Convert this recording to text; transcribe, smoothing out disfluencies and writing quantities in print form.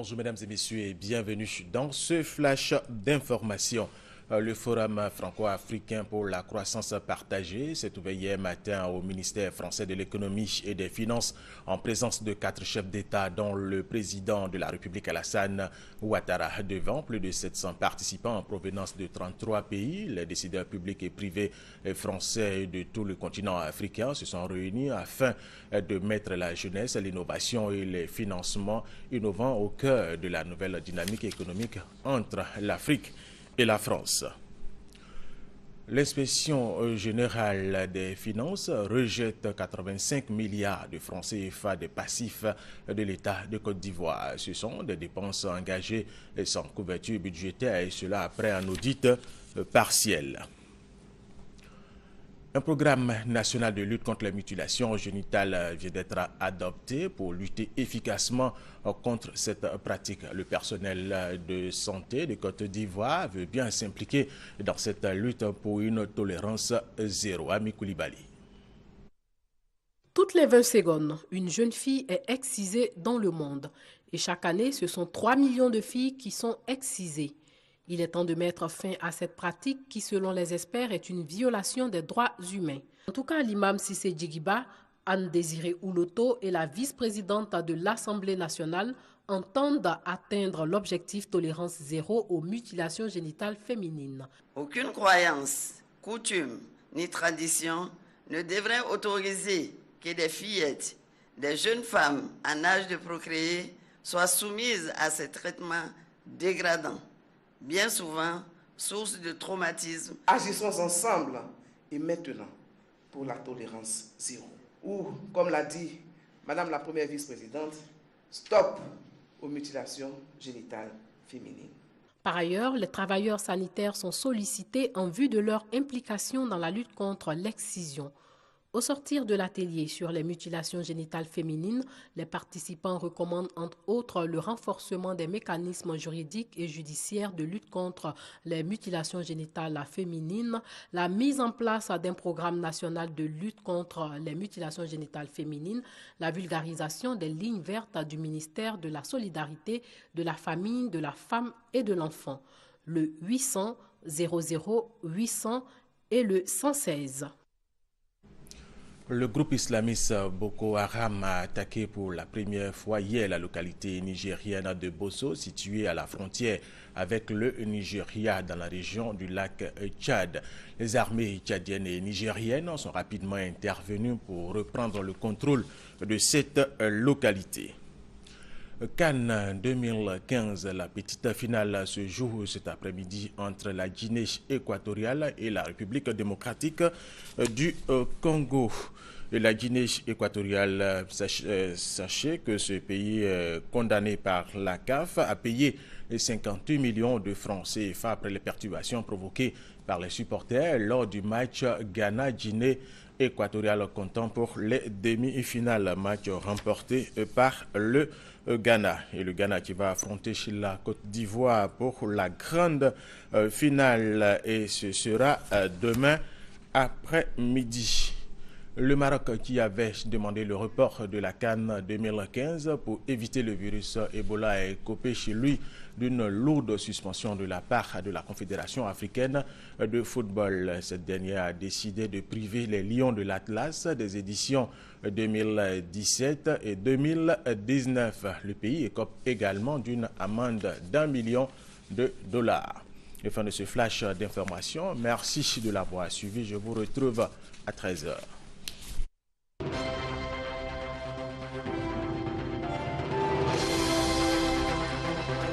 Bonjour mesdames et messieurs et bienvenue dans ce flash d'information. Le Forum franco-africain pour la croissance partagée s'est ouvert hier matin au ministère français de l'économie et des finances en présence de 4 chefs d'État dont le président de la République Alassane Ouattara. Devant plus de 700 participants en provenance de 33 pays, les décideurs publics et privés français de tout le continent africain se sont réunis afin de mettre la jeunesse, l'innovation et les financements innovants au cœur de la nouvelle dynamique économique entre l'Afrique et la France. L'inspection générale des finances rejette 85 milliards de francs CFA des passifs de l'État de Côte d'Ivoire. Ce sont des dépenses engagées sans couverture budgétaire et cela après un audit partiel. Un programme national de lutte contre les mutilations génitales vient d'être adopté pour lutter efficacement contre cette pratique. Le personnel de santé de Côte d'Ivoire veut bien s'impliquer dans cette lutte pour une tolérance zéro. Ami Koulibaly. Toutes les 20 secondes, une jeune fille est excisée dans le monde. Et chaque année, ce sont 3 millions de filles qui sont excisées. Il est temps de mettre fin à cette pratique qui, selon les experts, est une violation des droits humains. En tout cas, l'imam Cissé Djigiba, Anne-Désirée Ouloto et la vice-présidente de l'Assemblée nationale entendent atteindre l'objectif tolérance zéro aux mutilations génitales féminines. Aucune croyance, coutume ni tradition ne devrait autoriser que des fillettes, des jeunes femmes en âge de procréer soient soumises à ces traitements dégradants, bien souvent source de traumatisme. Agissons ensemble et maintenant pour la tolérance zéro. Ou, comme l'a dit Madame la Première Vice-Présidente, stop aux mutilations génitales féminines. Par ailleurs, les travailleurs sanitaires sont sollicités en vue de leur implication dans la lutte contre l'excision. Au sortir de l'atelier sur les mutilations génitales féminines, les participants recommandent entre autres le renforcement des mécanismes juridiques et judiciaires de lutte contre les mutilations génitales féminines, la mise en place d'un programme national de lutte contre les mutilations génitales féminines, la vulgarisation des lignes vertes du ministère de la Solidarité, de la Famille, de la Femme et de l'Enfant, le 800 00 800 et le 116. Le groupe islamiste Boko Haram a attaqué pour la première fois hier la localité nigérienne de Bosso, située à la frontière avec le Nigeria dans la région du lac Tchad. Les armées tchadiennes et nigériennes sont rapidement intervenues pour reprendre le contrôle de cette localité. CAN 2015, la petite finale se joue cet après-midi entre la Guinée équatoriale et la République démocratique du Congo. Et la Guinée équatoriale, sachez que ce pays condamné par la CAF a payé 58 millions de francs CFA après les perturbations provoquées par les supporters lors du match Ghana-Guinée équatoriale comptant pour les demi-finales, match remporté par le Ghana. Et le Ghana qui va affronter la Côte d'Ivoire pour la grande finale et ce sera demain après-midi. Le Maroc qui avait demandé le report de la CAN 2015 pour éviter le virus Ebola a écopé chez lui d'une lourde suspension de la part de la Confédération africaine de football. Cette dernière a décidé de priver les Lions de l'Atlas des éditions 2017 et 2019. Le pays écope également d'une amende d'1 million de dollars. Et fin de ce flash d'information. Merci de l'avoir suivi. Je vous retrouve à 13h.